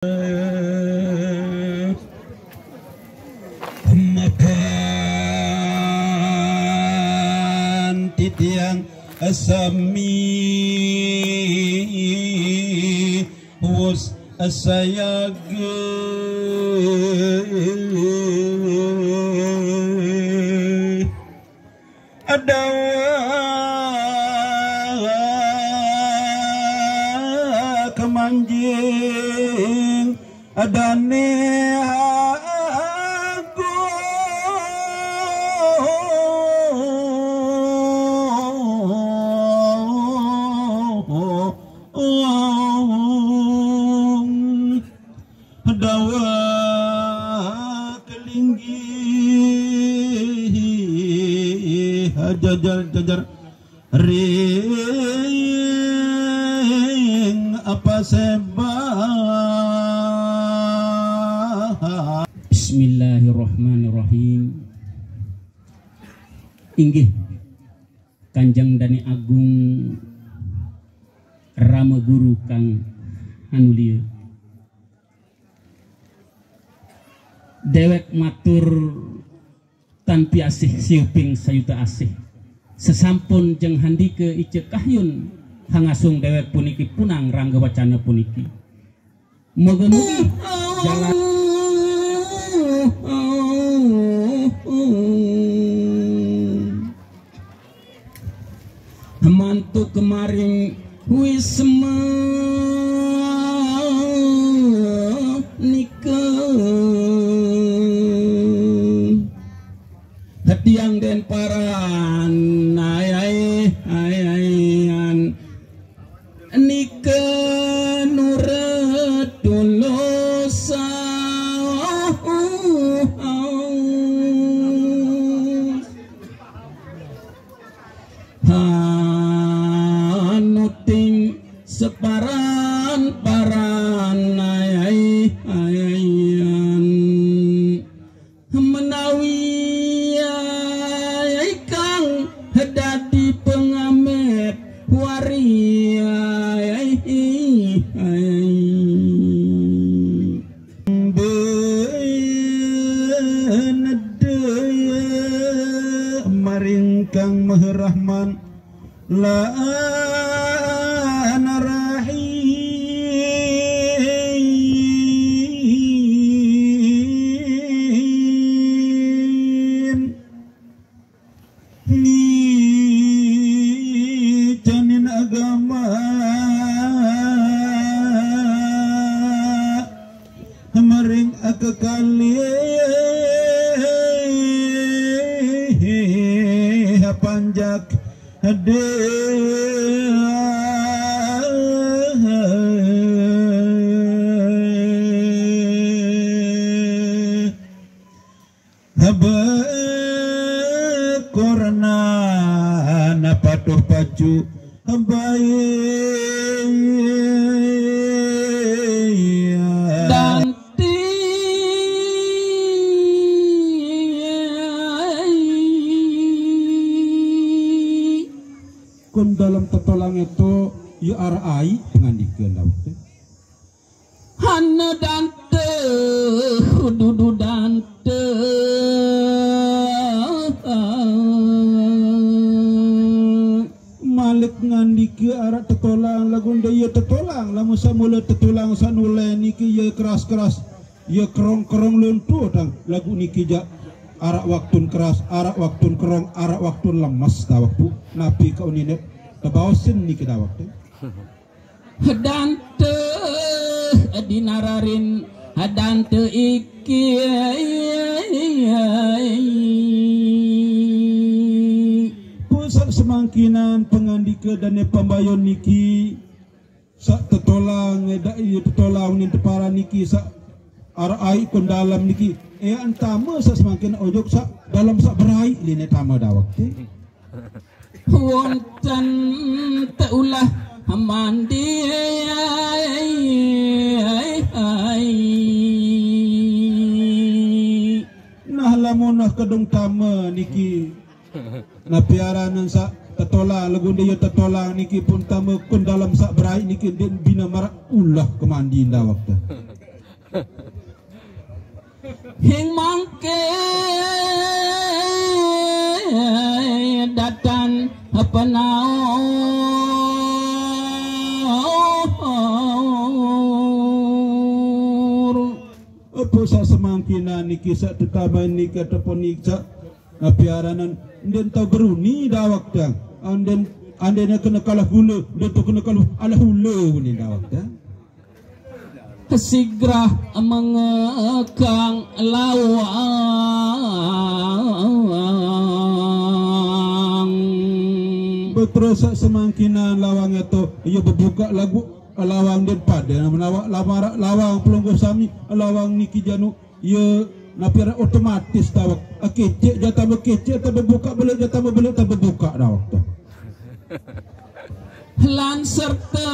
Mapan titiang asami was asayage adawa kemanjing adane dawa kelinggi jajar ring apa sebab. Bismillahirrahmanirrahim. Inggih Kanjeng Dani Agung Rama Guru Kang Hanulieu dewek matur tanpi asih siuping sayuta asih sesampun jeng handike ice kahyun hangasung dewek puniki punang rangga wacana puniki mugi-mugi jalan mantu kemarin wisma hatiang den paran ayayan nika nurat dolosa hanuting separan paran ayayan menawi dadi pengamet waria benedaya maring Kang Maha Rahman la maring akekali panjak hade haba korna napatuh pacu habaye kun dalam tetolang itu ya arai dengan dikelau hana dante dudu dante malik ngandike arah tetolang lagun daya tetolang lamun samula tetolang sanule niki ya keras-keras ya kerong-kerong luntur dan lagu niki ja arak waktun keras, arak waktun kerong, arak waktun lemas dah waktu napi kau ni net kebawasin ni kita waktu hadante dinararin hadante iki pusat semangkinan pengandika dan pembayon niki sak tetolang dai tetolang ni tepara niki sak arai kon dalam niki antama sa semakin ojok sa dalam sa berai line tama dah waktu wonten teulah mandi nah lamunah kedung tama niki na piaranan sa tetolang lagu dia tetolang niki pun tama kun dalam sa berai niki den bina marak ulah kemandi dah waktu hing mangke datan penaur apa sa semangkina niki sa tetamai niki ataupun niksa piaranan den tau beruni dawak dah anden kena kalah hula dia tu kena kalah ala hula ni dawak dah sigrah mengekang lawang terus semangkina lawang itu ia berbuka lagu lawang den pada menawak lawang pelungguh sami lawang niki janu ia napira otomatis tawak kecek jatah berkecek atau berbuka balik jatah berbalik tak berbuka dawak tu lan serta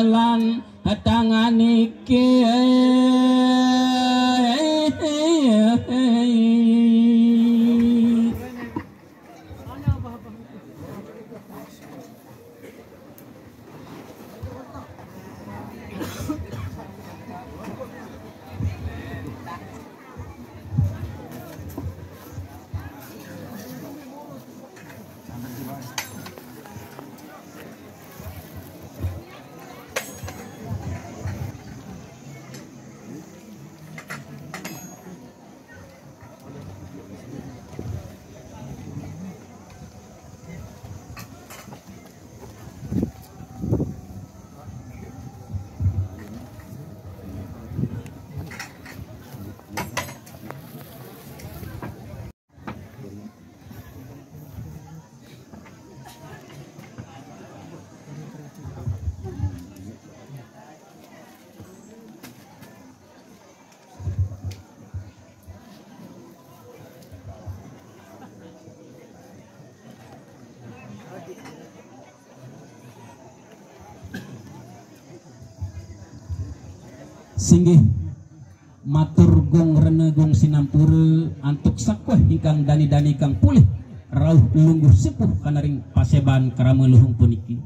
lan tangan niki singgih matur gong rene gong sinampura antuk sakwah ingkang dani-dani kang pulih rauh lungguh sepuh kanaring paseban karama luhung puniki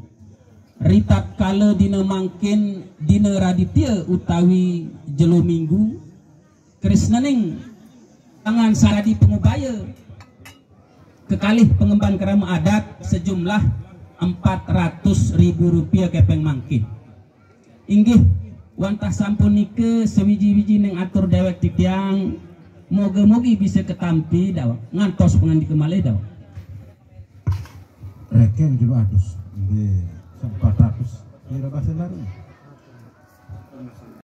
ritat kala dina mangkin dina raditya utawi jelo minggu krisnaning tangan saradi pengubaya kekalih pengemban karama adat sejumlah 400.000 rupiah kepeng mangkin inggih wantah sampun nike sewiji-wiji neng atur dewek titiang moga-mogi bisa ketampi dawak ngantos pengan dikemale dawak rekeng juga adus 400 kira bahasa baru